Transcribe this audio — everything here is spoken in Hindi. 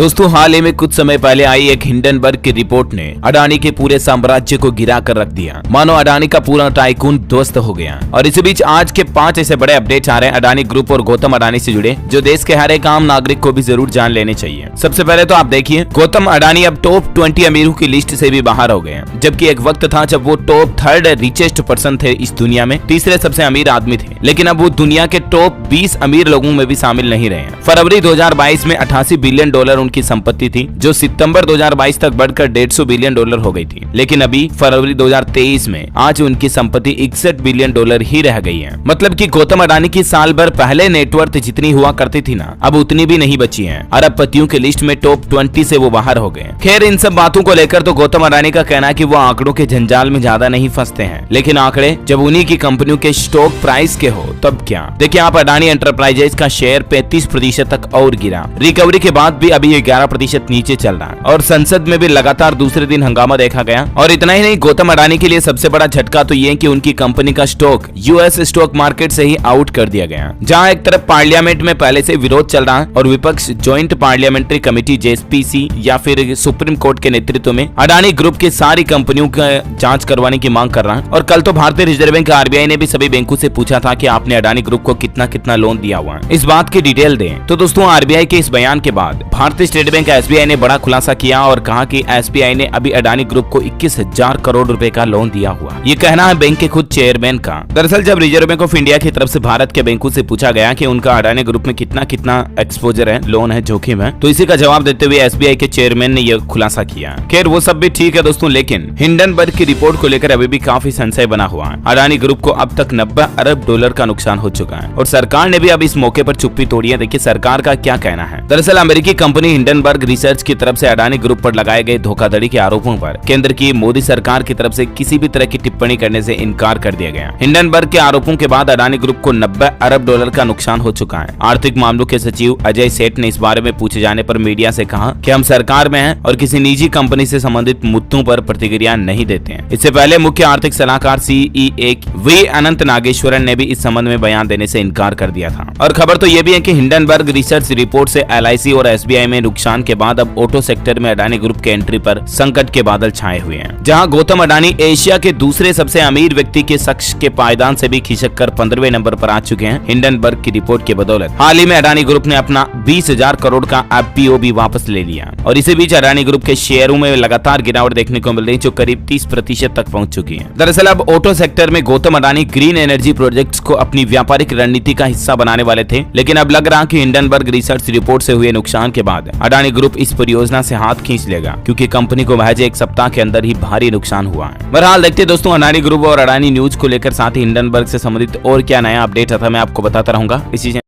दोस्तों हाल ही में कुछ समय पहले आई एक हिंडनबर्ग की रिपोर्ट ने अडानी के पूरे साम्राज्य को गिरा कर रख दिया। मानो अडानी का पूरा टाइकून ध्वस्त हो गया। और इसी बीच आज के 5 ऐसे बड़े अपडेट्स आ रहे हैं अडानी ग्रुप और गौतम अडानी से जुड़े, जो देश के हर एक आम नागरिक को भी जरूर जान लेने चाहिए। सबसे पहले तो आप देखिए, गौतम अडानी अब टॉप 20 अमीरों की लिस्ट से भी बाहर हो गए हैं, जबकि एक वक्त था जब वो टॉप 3rd रिचेस्ट पर्सन थे इस दुनिया में, तीसरे सबसे अमीर आदमी थे। लेकिन अब वो दुनिया के टॉप 20 अमीर लोगों में भी शामिल नहीं रहे हैं। फरवरी 2022 में $88 बिलियन उनकी संपत्ति थी, जो सितंबर 2022 तक बढ़कर $150 बिलियन हो गई थी। लेकिन अभी फरवरी 2023 में आज उनकी संपत्ति $61 बिलियन ही रह गई है। मतलब कि गौतम अडानी की साल भर पहले नेटवर्थ जितनी हुआ करती थी ना, अब उतनी भी नहीं बची है। अरबपतियों की लिस्ट में टॉप 20 से वो बाहर हो गए। खैर, इन सब बातों को लेकर तो गौतम अडानी का कहना है कि वो आंकड़ों के जंजाल में ज्यादा नहीं फंसते हैं, लेकिन आंकड़े जब उन्हीं की कंपनियों के स्टॉक प्राइस के हो तब क्या। देखिए आप, अडानी एंटरप्राइजेज का शेयर 35% तक और गिरा। रिकवरी के बाद भी अभी 11% नीचे चल रहा है और संसद में भी लगातार दूसरे दिन हंगामा देखा गया। और इतना ही नहीं, गौतम अडानी के लिए सबसे बड़ा झटका तो ये कि उनकी कंपनी का स्टॉक यूएस स्टॉक मार्केट से ही आउट कर दिया गया, जहां एक तरफ पार्लियामेंट में पहले से विरोध चल रहा है और विपक्ष ज्वाइंट पार्लियामेंट्री कमेटी जेपीसी या फिर सुप्रीम कोर्ट के नेतृत्व में अडानी ग्रुप की सारी कंपनियों का जांच करवाने की मांग कर रहा है। और कल तो भारतीय रिजर्व बैंक आरबीआई ने भी सभी बैंकों से पूछा था कि आपने अडानी ग्रुप को कितना कितना लोन दिया हुआ है, इस बात की डिटेल दें। तो दोस्तों, आरबीआई के इस बयान के बाद भारतीय स्टेट बैंक एसबीआई ने बड़ा खुलासा किया और कहा कि एसबीआई ने अभी अडानी ग्रुप को 21,000 करोड़ रुपए का लोन दिया हुआ। ये कहना है बैंक के खुद चेयरमैन का। दरअसल जब रिजर्व बैंक ऑफ इंडिया की तरफ से भारत के बैंकों से पूछा गया कि उनका अडानी ग्रुप में कितना कितना एक्सपोजर है, लोन है, जोखिम है, तो इसी का जवाब देते हुए एसबीआई के चेयरमैन ने यह खुलासा किया। खैर, वो सब भी ठीक है दोस्तों, लेकिन हिंडनबर्ग की रिपोर्ट को लेकर अभी भी काफी संशय बना हुआ है। अडानी ग्रुप को अब तक $90 अरब का नुकसान हो चुका है और सरकार ने भी अब इस मौके पर चुप्पी तोड़ी है। देखिए सरकार का क्या कहना है। दरअसल अमेरिकी कंपनी हिंडनबर्ग रिसर्च की तरफ से अडानी ग्रुप पर लगाए गए धोखाधड़ी के आरोपों पर केंद्र की मोदी सरकार की तरफ से किसी भी तरह की टिप्पणी करने से इनकार कर दिया गया। हिंडनबर्ग के आरोपों के बाद अडानी ग्रुप को $90 अरब का नुकसान हो चुका है। आर्थिक मामलों के सचिव अजय सेठ ने इस बारे में पूछे जाने पर मीडिया से कहा कि हम सरकार में हैं और किसी निजी कंपनी से संबंधित मुद्दों पर प्रतिक्रिया नहीं देते हैं। इससे पहले मुख्य आर्थिक सलाहकार सीईए वी अनंत नागेश्वरन ने भी इस संबंध में बयान देने से इनकार कर दिया था। और खबर तो यह भी है कि हिंडनबर्ग रिसर्च रिपोर्ट से एलआईसी और एसबीआई में नुकसान के बाद अब ऑटो सेक्टर में अडानी ग्रुप के एंट्री पर संकट के बादल छाए हुए हैं, जहां गौतम अडानी एशिया के दूसरे सबसे अमीर व्यक्ति के शख्स के पायदान से भी खिसक कर 15वें नंबर पर आ चुके हैं। हिंडनबर्ग की रिपोर्ट की बदौलत हाल ही में अडानी ग्रुप ने अपना 20,000 करोड़ का एफपीओ भी वापस ले लिया और इसी बीच अडानी ग्रुप के शेयरों में लगातार गिरावट देखने को मिल रही है, जो करीब 30% तक पहुंच चुकी है। दरअसल अब ऑटो सेक्टर में Gautam Adani green energy projects को अपनी व्यापारिक रणनीति का हिस्सा बनाने वाले थे, लेकिन अब लग रहा कि हिंडनबर्ग रिसर्च रिपोर्ट से हुए नुकसान के बाद अडानी ग्रुप इस परियोजना से हाथ खींच लेगा, क्योंकि कंपनी को महज एक सप्ताह के अंदर ही भारी नुकसान हुआ है। बहरहाल देखते दोस्तों, अडानी ग्रुप और अडानी न्यूज को लेकर साथ ही हिंडनबर्ग से संबंधित और क्या नया अपडेट आता है मैं आपको बताता रहूंगा इसी